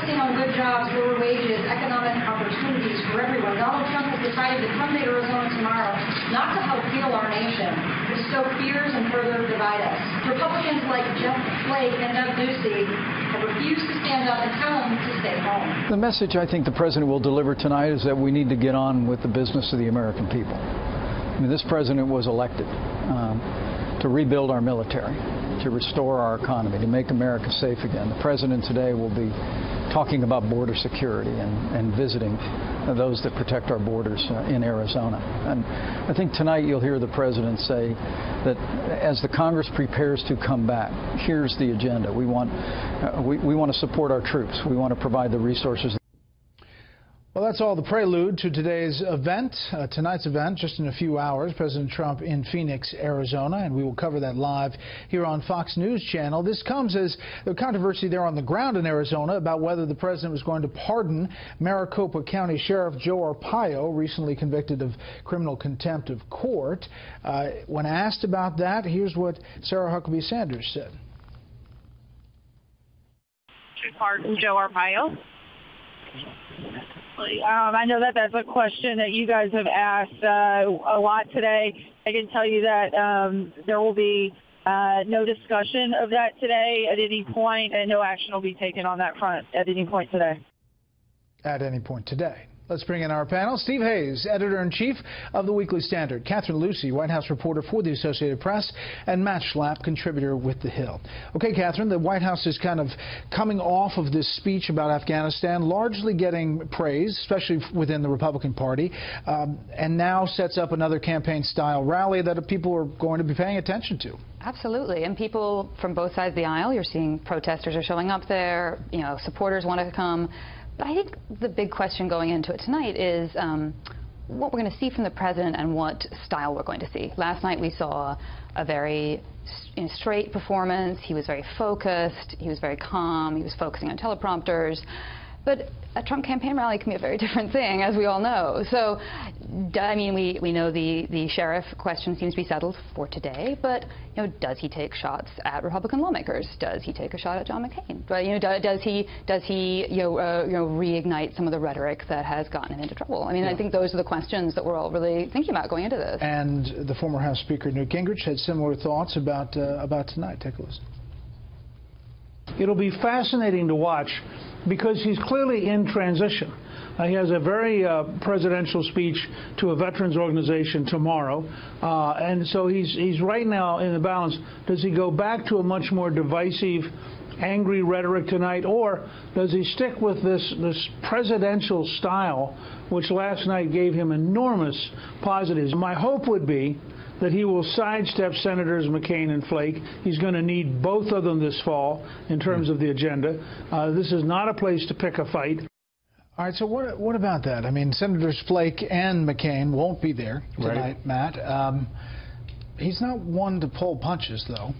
focusing on good jobs, lower wages, economic opportunities for everyone. Donald Trump has decided to come to Arizona tomorrow not to help heal our nation, but to stoke fears and further divide us. Republicans like Jeff Flake and Doug Ducey have refused to stand up and tell them to stay home. The message I think the president will deliver tonight is that we need to get on with the business of the American people. I mean, this president was elected to rebuild our military, to restore our economy, to make America safe again. The president today will be talking about border security and visiting those that protect our borders in Arizona. And I think tonight you'll hear the president say that as the Congress prepares to come back, here's the agenda. We want to support our troops. We want to provide the resources. Well, that's all the prelude to today's event, tonight's event, just in a few hours. President Trump in Phoenix, Arizona, and we will cover that live here on Fox News Channel. This comes as the controversy there on the ground in Arizona about whether the president was going to pardon Maricopa County Sheriff Joe Arpaio, recently convicted of criminal contempt of court. When asked about that, here's what Sarah Huckabee Sanders said. To pardon Joe Arpaio? I know that that's a question that you guys have asked a lot today. I can tell you that there will be no discussion of that today at any point, and no action will be taken on that front at any point today. At any point today. Let's bring in our panel. Steve Hayes, editor-in-chief of the Weekly Standard. Catherine Lucy, White House reporter for the Associated Press. And Matt Schlapp, contributor with The Hill. Okay, Catherine, the White House is kind of coming off of this speech about Afghanistan, largely getting praise, especially within the Republican Party, and now sets up another campaign-style rally that people are going to be paying attention to. Absolutely, and people from both sides of the aisle, you're seeing protesters are showing up there, you know, supporters want to come. But I think the big question going into it tonight is what we're going to see from the president and what style we're going to see. Last night we saw a very straight performance. He was very focused. He was very calm. He was focusing on teleprompters. But a Trump campaign rally can be a very different thing, as we all know. So, I mean, we know the sheriff question seems to be settled for today, but, you know, does he take shots at Republican lawmakers? Does he take a shot at John McCain? But, you know, does he reignite some of the rhetoric that has gotten him into trouble? I mean, I think those are the questions that we're all really thinking about going into this. And the former House Speaker Newt Gingrich had similar thoughts about tonight. Take a listen. It'll be fascinating to watch because he's clearly in transition. He has a very presidential speech to a veterans organization tomorrow, and so he's right now in the balance. Does he go back to a much more divisive, angry rhetoric tonight, or does he stick with this presidential style, which last night gave him enormous positives? My hope would be that he will sidestep Senators McCain and Flake. He's going to need both of them this fall in terms of the agenda. This is not a place to pick a fight. All right, so what about that? I mean, Senators Flake and McCain won't be there tonight, right, Matt. He's not one to pull punches, though,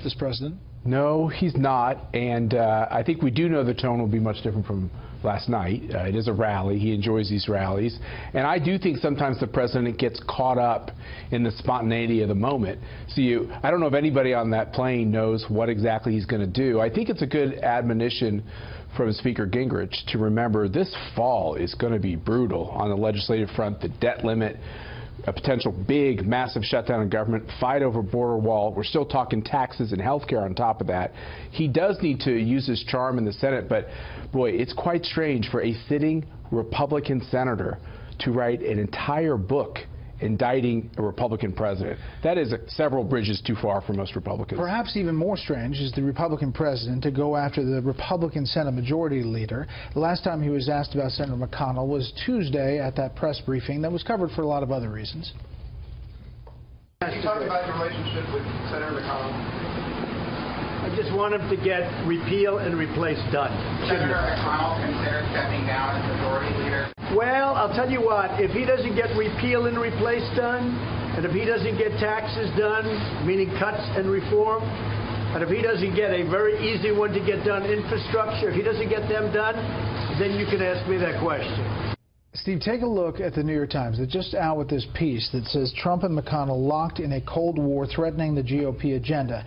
this president. No, he's not, and I think we do know the tone will be much different from last night. It is a rally. He enjoys these rallies. And I do think sometimes the president gets caught up in the spontaneity of the moment. So I don't know if anybody on that plane knows what exactly he's going to do. I think it's a good admonition from Speaker Gingrich to remember this fall is going to be brutal on the legislative front. The debt limit, a potential big, massive shutdown in government, fight over border wall. We're still talking taxes and health care on top of that. He does need to use his charm in the Senate, but boy, it's quite strange for a sitting Republican senator to write an entire book indicting a Republican president. That is several bridges too far for most Republicans. Perhaps even more strange is the Republican president to go after the Republican Senate Majority Leader. The last time he was asked about Senator McConnell was Tuesday at that press briefing that was covered for a lot of other reasons. Can you talk about your relationship with Senator McConnell? I just want him to get repeal and replace done. Senator McConnell considered stepping down as Majority Leader? Well, I'll tell you what, if he doesn't get repeal and replace done, and if he doesn't get taxes done, meaning cuts and reform, and if he doesn't get a very easy one to get done, infrastructure, if he doesn't get them done, then you can ask me that question. Steve, take a look at the New York Times. They're just out with this piece that says Trump and McConnell locked in a Cold War threatening the GOP agenda.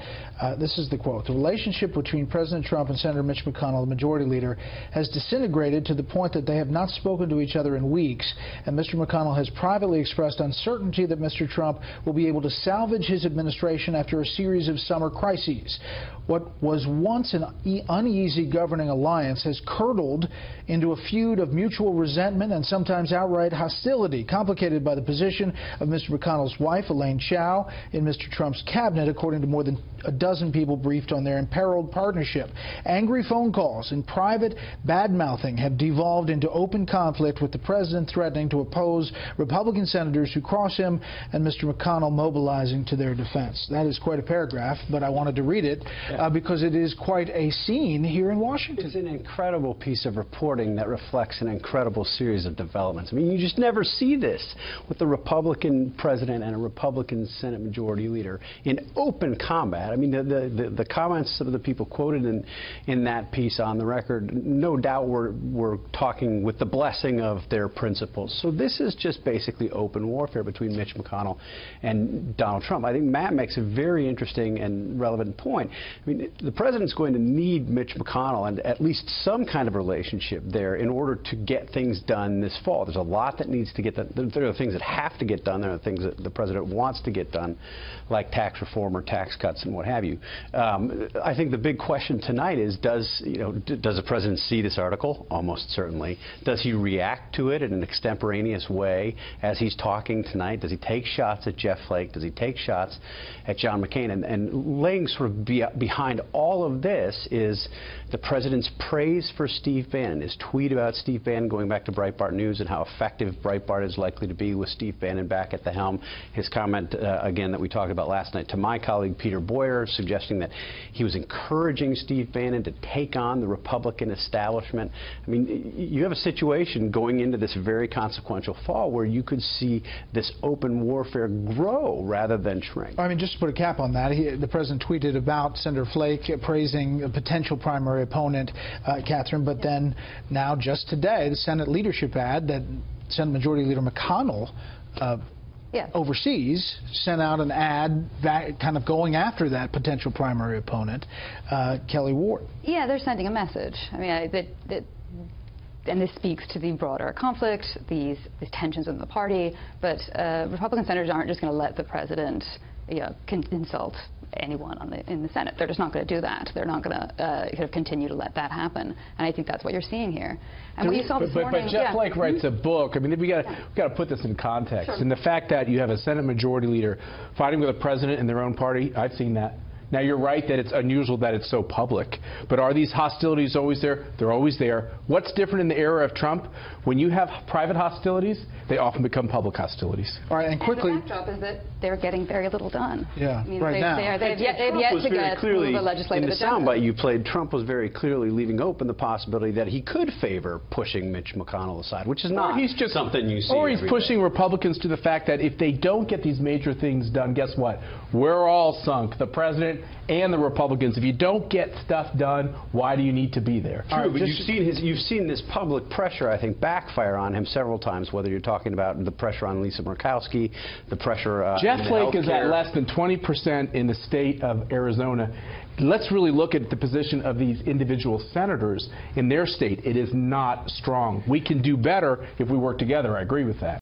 This is the quote. The relationship between President Trump and Senator Mitch McConnell, the majority leader, has disintegrated to the point that they have not spoken to each other in weeks, and Mr. McConnell has privately expressed uncertainty that Mr. Trump will be able to salvage his administration after a series of summer crises. What was once an uneasy governing alliance has curdled into a feud of mutual resentment and sometimes outright hostility, complicated by the position of Mr. McConnell's wife, Elaine Chao, in Mr. Trump's cabinet, according to more than a dozen people briefed on their imperiled partnership. Angry phone calls and private bad-mouthing have devolved into open conflict, with the president threatening to oppose Republican senators who cross him and Mr. McConnell mobilizing to their defense. That is quite a paragraph, but I wanted to read it because it is quite a scene here in Washington. It's an incredible piece of reporting that reflects an incredible series of developments. I mean, you just never see this with a Republican president and a Republican Senate Majority Leader in open combat. I mean, the comments of the people quoted in that piece on the record, no doubt were talking with the blessing of their principles. So this is just basically open warfare between Mitch McConnell and Donald Trump. I think Matt makes a very interesting and relevant point. I mean, the president's going to need Mitch McConnell and at least some kind of relationship there in order to get things done this fall. There's a lot that needs to get done. There are things that have to get done. There are things that the president wants to get done, like tax reform or tax cuts and what have you. I think the big question tonight is, does the president see this article? Almost certainly. Does he react to it in an extemporaneous way as he's talking tonight? Does he take shots at Jeff Flake? Does he take shots at John McCain? And laying sort of behind all of this is the president's praise for Steve Bannon, his tweet about Steve Bannon going back to Breitbart News and how effective Breitbart is likely to be with Steve Bannon back at the helm. His comment, again, that we talked about last night to my colleague Peter Boyer, suggesting that he was encouraging Steve Bannon to take on the Republican establishment. I mean, you have a situation going into this very consequential fall where you could see this open warfare grow rather than shrink. I mean, just to put a cap on that, the president tweeted about Senator Flake praising a potential primary opponent, Catherine, but then now just today, the Senate leadership ad that Senate Majority Leader McConnell overseas sent out an ad kind of going after that potential primary opponent, Kelly Ward. Yeah, they're sending a message. I mean, and this speaks to the broader conflict, these tensions in the party, but Republican senators aren't just going to let the president insult anyone in the Senate. They're just not going to do that. They're not going to continue to let that happen. And I think that's what you're seeing here. And what you saw this morning, but Jeff Flake writes a book. I mean, we got to put this in context. Sure. And the fact that you have a Senate Majority Leader fighting with a president in their own party, I've seen that. Now, you're right that it's unusual that it's so public, but are these hostilities always there? They're always there. What's different in the era of Trump? When you have private hostilities, they often become public hostilities. All right, and quickly. And the backdrop is that they're getting very little done. Yeah, I mean, right now. They've yet to get through the legislative agenda. In the soundbite you played, Trump was very clearly leaving open the possibility that he could favor pushing Mitch McConnell aside, which is not something you see. Or he's pushing Republicans to the fact that if they don't get these major things done, guess what? We're all sunk. The president and the Republicans. If you don't get stuff done, why do you need to be there? True, but you've seen this public pressure, I think, backfire on him several times, whether you're talking about the pressure on Lisa Murkowski, the pressure Jeff Flake is at less than 20% in the state of Arizona. Let's really look at the position of these individual senators in their state. It is not strong. We can do better if we work together. I agree with that.